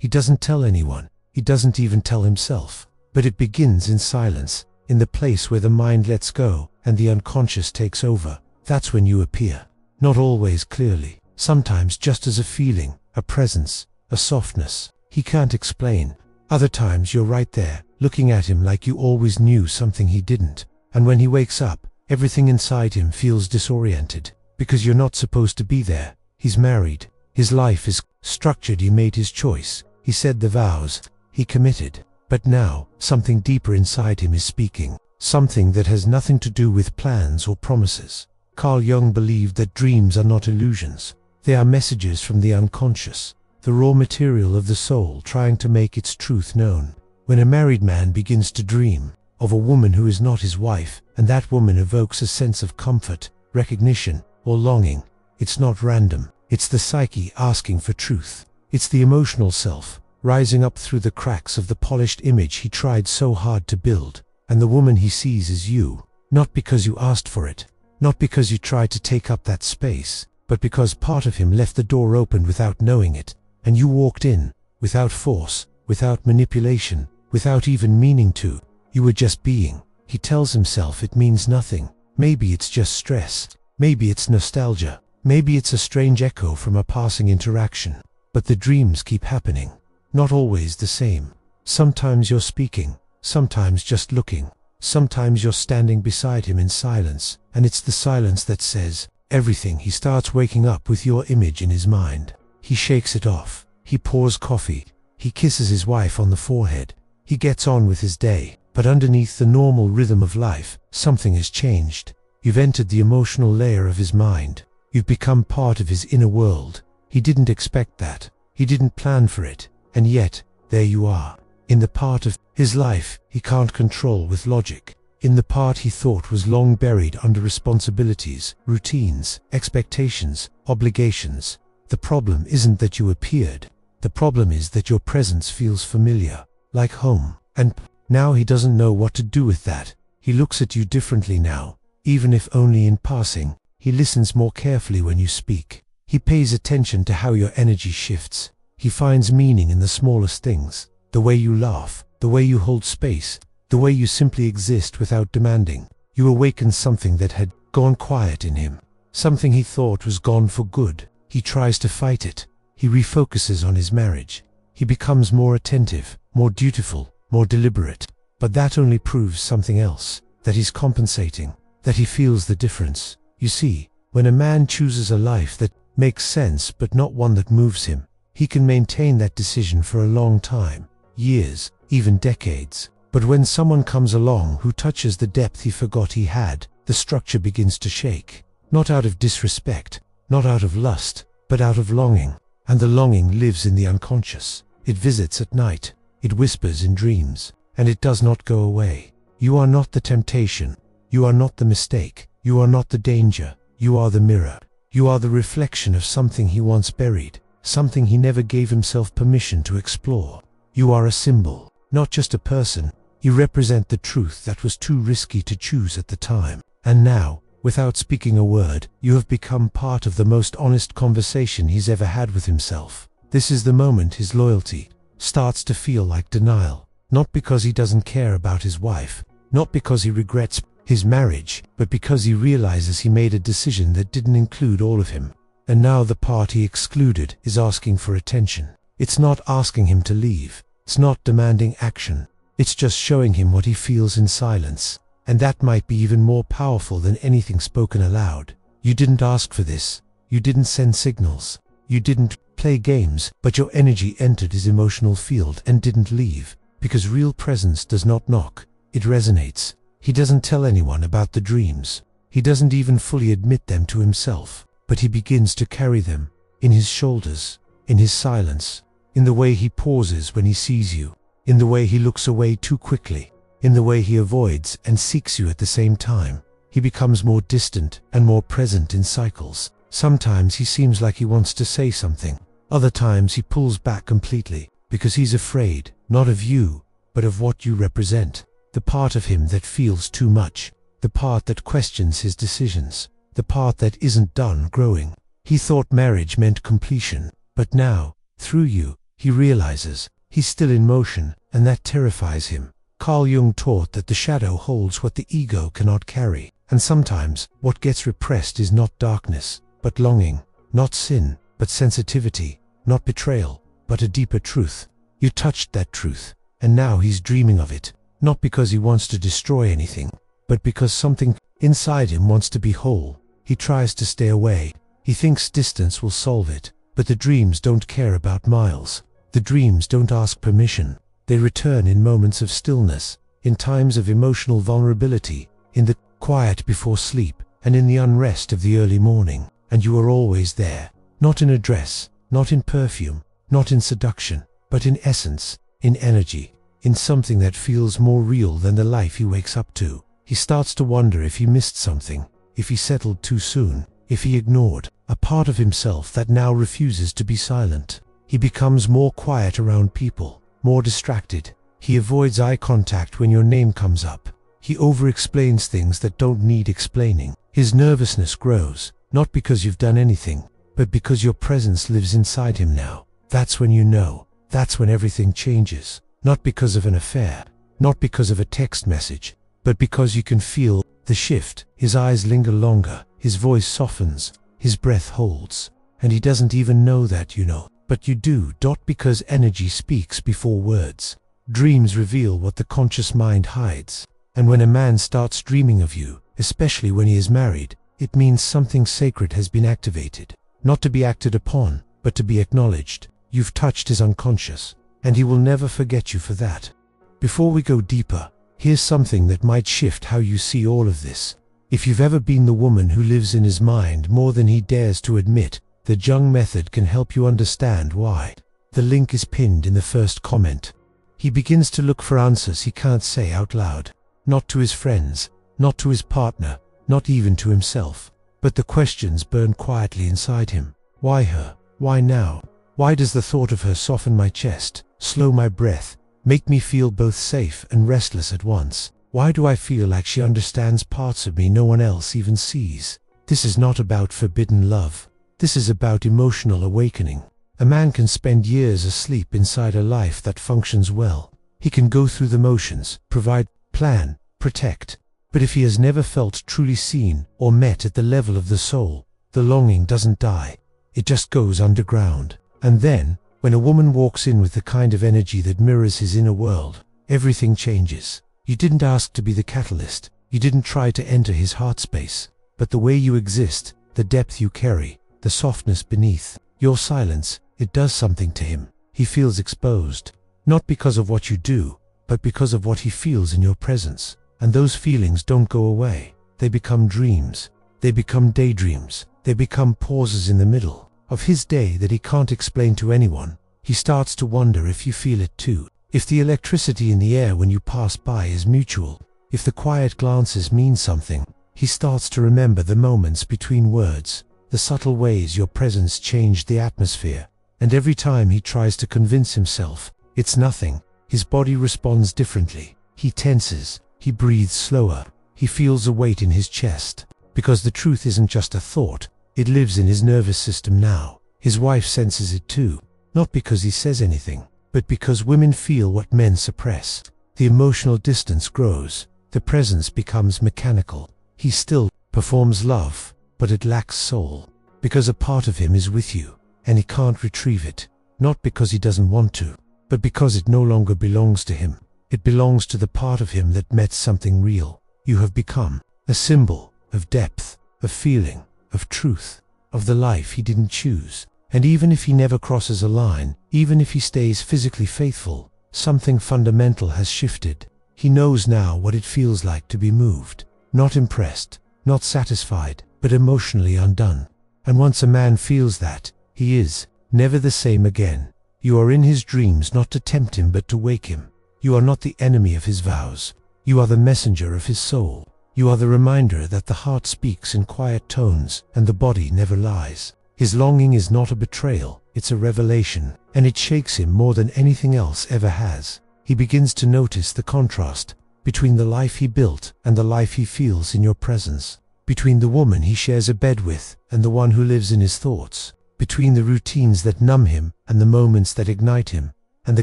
He doesn't tell anyone. He doesn't even tell himself. But it begins in silence, in the place where the mind lets go and the unconscious takes over. That's when you appear. Not always clearly, sometimes just as a feeling, a presence, a softness he can't explain. Other times you're right there, looking at him like you always knew something he didn't. And when he wakes up, everything inside him feels disoriented, because you're not supposed to be there. He's married. His life is structured. He made his choice. He said the vows. He committed. But now, something deeper inside him is speaking. Something that has nothing to do with plans or promises. Carl Jung believed that dreams are not illusions. They are messages from the unconscious, the raw material of the soul trying to make its truth known. When a married man begins to dream of a woman who is not his wife, and that woman evokes a sense of comfort, recognition, or longing, it's not random. It's the psyche asking for truth. It's the emotional self rising up through the cracks of the polished image he tried so hard to build. And the woman he sees is you, not because you asked for it, not because you tried to take up that space, but because part of him left the door open without knowing it, and you walked in, without force, without manipulation, without even meaning to. You were just being. He tells himself it means nothing. Maybe it's just stress. Maybe it's nostalgia. Maybe it's a strange echo from a passing interaction. But the dreams keep happening. Not always the same. Sometimes you're speaking, sometimes just looking, sometimes you're standing beside him in silence, and it's the silence that says everything. He starts waking up with your image in his mind. He shakes it off. He pours coffee. He kisses his wife on the forehead. He gets on with his day. But underneath the normal rhythm of life, something has changed. You've entered the emotional layer of his mind. You've become part of his inner world. He didn't expect that. He didn't plan for it. And yet, there you are. In the part of his life he can't control with logic. In the part he thought was long buried under responsibilities, routines, expectations, obligations. The problem isn't that you appeared. The problem is that your presence feels familiar, like home. And now he doesn't know what to do with that. He looks at you differently now, even if only in passing. He listens more carefully when you speak. He pays attention to how your energy shifts. He finds meaning in the smallest things. The way you laugh, the way you hold space, the way you simply exist without demanding. You awaken something that had gone quiet in him. Something he thought was gone for good. He tries to fight it. He refocuses on his marriage. He becomes more attentive, more dutiful, more deliberate. But that only proves something else, that he's compensating, that he feels the difference. You see, when a man chooses a life that makes sense but not one that moves him, he can maintain that decision for a long time, years, even decades. But when someone comes along who touches the depth he forgot he had, the structure begins to shake. Not out of disrespect, not out of lust, but out of longing. And the longing lives in the unconscious. It visits at night. It whispers in dreams, and it does not go away. You are not the temptation. You are not the mistake. You are not the danger. You are the mirror. You are the reflection of something he once buried, something he never gave himself permission to explore. You are a symbol, not just a person. You represent the truth that was too risky to choose at the time. And now, without speaking a word, you have become part of the most honest conversation he's ever had with himself. This is the moment his loyalty starts to feel like denial, not because he doesn't care about his wife, not because he regrets his marriage, but because he realizes he made a decision that didn't include all of him. And now the part he excluded is asking for attention. It's not asking him to leave. It's not demanding action. It's just showing him what he feels in silence. And that might be even more powerful than anything spoken aloud. You didn't ask for this. You didn't send signals. You didn't play games, but your energy entered his emotional field and didn't leave. Because real presence does not knock. It resonates. He doesn't tell anyone about the dreams. He doesn't even fully admit them to himself. But he begins to carry them in his shoulders, in his silence, in the way he pauses when he sees you, in the way he looks away too quickly, in the way he avoids and seeks you at the same time. He becomes more distant and more present in cycles. Sometimes he seems like he wants to say something. Other times he pulls back completely, because he's afraid, not of you, but of what you represent. The part of him that feels too much, the part that questions his decisions, the part that isn't done growing. He thought marriage meant completion, but now, through you, he realizes he's still in motion, and that terrifies him. Carl Jung taught that the shadow holds what the ego cannot carry, and sometimes what gets repressed is not darkness, but longing, not sin, but sensitivity, not betrayal, but a deeper truth. You touched that truth, and now he's dreaming of it, not because he wants to destroy anything, but because something inside him wants to be whole. He tries to stay away. He thinks distance will solve it, but the dreams don't care about miles. The dreams don't ask permission. They return in moments of stillness, in times of emotional vulnerability, in the quiet before sleep, and in the unrest of the early morning. And you are always there, not in a dress, not in perfume, not in seduction, but in essence, in energy, in something that feels more real than the life he wakes up to. He starts to wonder if he missed something, if he settled too soon, if he ignored a part of himself that now refuses to be silent. He becomes more quiet around people, more distracted. He avoids eye contact when your name comes up. He over-explains things that don't need explaining. His nervousness grows, not because you've done anything, but because your presence lives inside him now. That's when you know. That's when everything changes. Not because of an affair, not because of a text message, but because you can feel the shift. His eyes linger longer, his voice softens, his breath holds, and he doesn't even know that you know. But you do, because energy speaks before words. Dreams reveal what the conscious mind hides. And when a man starts dreaming of you, especially when he is married, it means something sacred has been activated. Not to be acted upon, but to be acknowledged. You've touched his unconscious, and he will never forget you for that. Before we go deeper, here's something that might shift how you see all of this. If you've ever been the woman who lives in his mind more than he dares to admit, the Jung Method can help you understand why. The link is pinned in the first comment. He begins to look for answers he can't say out loud. Not to his friends, not to his partner, not even to himself. But the questions burn quietly inside him. Why her? Why now? Why does the thought of her soften my chest, slow my breath, make me feel both safe and restless at once? Why do I feel like she understands parts of me no one else even sees? This is not about forbidden love. This is about emotional awakening. A man can spend years asleep inside a life that functions well. He can go through the motions, provide, plan, protect. But if he has never felt truly seen or met at the level of the soul, the longing doesn't die. It just goes underground. And then, when a woman walks in with the kind of energy that mirrors his inner world, everything changes. You didn't ask to be the catalyst. You didn't try to enter his heart space. But the way you exist, the depth you carry, the softness beneath, your silence, it does something to him. He feels exposed. Not because of what you do, but because of what he feels in your presence. And those feelings don't go away. They become dreams. They become daydreams. They become pauses in the middle of his day that he can't explain to anyone. He starts to wonder if you feel it too. If the electricity in the air when you pass by is mutual. If the quiet glances mean something. He starts to remember the moments between words, the subtle ways your presence changed the atmosphere. And every time he tries to convince himself it's nothing, his body responds differently. He tenses. He breathes slower. He feels a weight in his chest. Because the truth isn't just a thought. It lives in his nervous system now. His wife senses it too. Not because he says anything, but because women feel what men suppress. The emotional distance grows. The presence becomes mechanical. He still performs love, but it lacks soul. Because a part of him is with you, and he can't retrieve it. Not because he doesn't want to, but because it no longer belongs to him. It belongs to the part of him that met something real. You have become a symbol of depth, of feeling, of truth, of the life he didn't choose. And even if he never crosses a line, even if he stays physically faithful, something fundamental has shifted. He knows now what it feels like to be moved. Not impressed, not satisfied, but emotionally undone. And once a man feels that, he is never the same again. You are in his dreams not to tempt him but to wake him. You are not the enemy of his vows. You are the messenger of his soul. You are the reminder that the heart speaks in quiet tones and the body never lies. His longing is not a betrayal, it's a revelation, and it shakes him more than anything else ever has. He begins to notice the contrast between the life he built and the life he feels in your presence, between the woman he shares a bed with and the one who lives in his thoughts, between the routines that numb him and the moments that ignite him, and the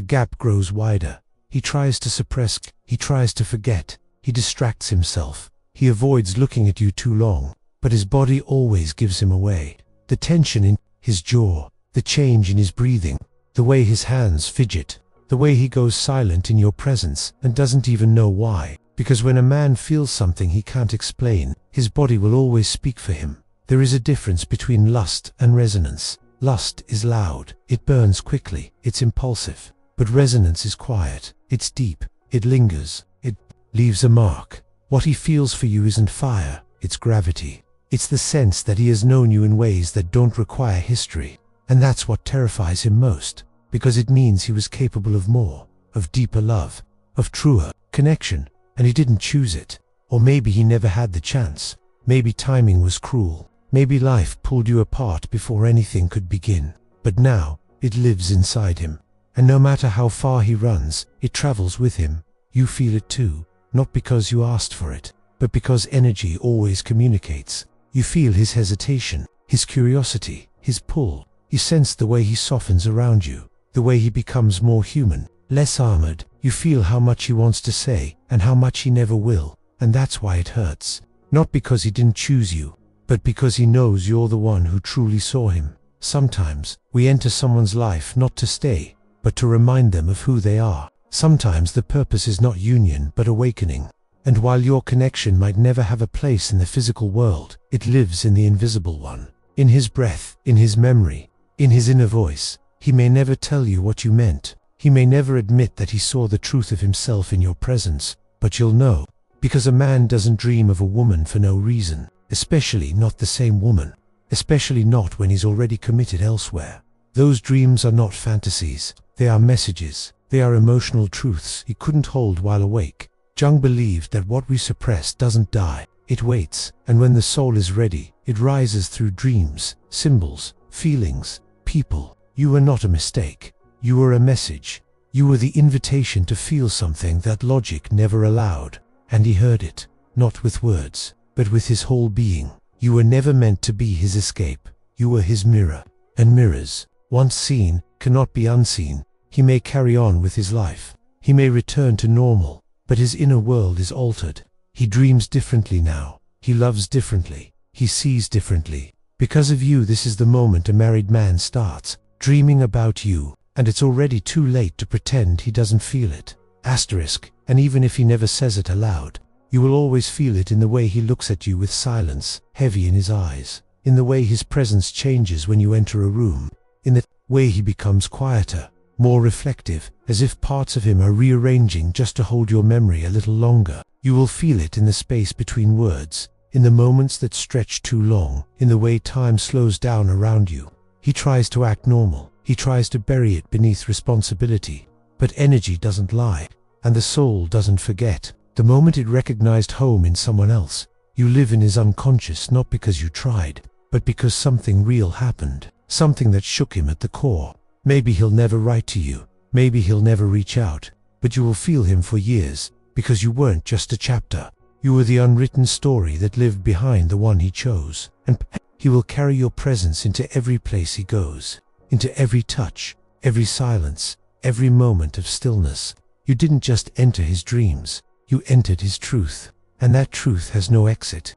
gap grows wider. He tries to suppress, he tries to forget, he distracts himself, he avoids looking at you too long, but his body always gives him away. The tension in his jaw, the change in his breathing, the way his hands fidget, the way he goes silent in your presence and doesn't even know why. Because when a man feels something he can't explain, his body will always speak for him. There is a difference between lust and resonance. Lust is loud, it burns quickly, it's impulsive. But resonance is quiet, it's deep, it lingers, it leaves a mark. What he feels for you isn't fire, it's gravity. It's the sense that he has known you in ways that don't require history. And that's what terrifies him most, because it means he was capable of more, of deeper love, of truer connection, and he didn't choose it. Or maybe he never had the chance. Maybe timing was cruel. Maybe life pulled you apart before anything could begin. But now, it lives inside him. And no matter how far he runs, it travels with him. You feel it too, not because you asked for it, but because energy always communicates. You feel his hesitation, his curiosity, his pull. You sense the way he softens around you, the way he becomes more human, less armored. You feel how much he wants to say and how much he never will. And that's why it hurts. Not because he didn't choose you, but because he knows you're the one who truly saw him. Sometimes, we enter someone's life not to stay, but to remind them of who they are. Sometimes the purpose is not union, but awakening. And while your connection might never have a place in the physical world, it lives in the invisible one. In his breath, in his memory, in his inner voice. He may never tell you what you meant. He may never admit that he saw the truth of himself in your presence, but you'll know. Because a man doesn't dream of a woman for no reason. Especially not the same woman. Especially not when he's already committed elsewhere. Those dreams are not fantasies. They are messages. They are emotional truths he couldn't hold while awake. Jung believed that what we suppress doesn't die. It waits, and when the soul is ready, it rises through dreams, symbols, feelings, people. You were not a mistake. You were a message. You were the invitation to feel something that logic never allowed. And he heard it, not with words, but with his whole being. You were never meant to be his escape. You were his mirror. And mirrors, once seen, cannot be unseen. He may carry on with his life. He may return to normal, but his inner world is altered. He dreams differently now. He loves differently. He sees differently. Because of you, this is the moment a married man starts dreaming about you, and it's already too late to pretend he doesn't feel it. Asterisk, and even if he never says it aloud, you will always feel it in the way he looks at you with silence, heavy in his eyes, in the way his presence changes when you enter a room, in the way he becomes quieter, more reflective, as if parts of him are rearranging just to hold your memory a little longer. You will feel it in the space between words, in the moments that stretch too long, in the way time slows down around you. He tries to act normal. He tries to bury it beneath responsibility. But energy doesn't lie, and the soul doesn't forget. The moment it recognized home in someone else, you live in his unconscious not because you tried, but because something real happened, something that shook him at the core. Maybe he'll never write to you, maybe he'll never reach out, but you will feel him for years, because you weren't just a chapter. You were the unwritten story that lived behind the one he chose, and he will carry your presence into every place he goes, into every touch, every silence, every moment of stillness. You didn't just enter his dreams, you entered his truth, and that truth has no exit.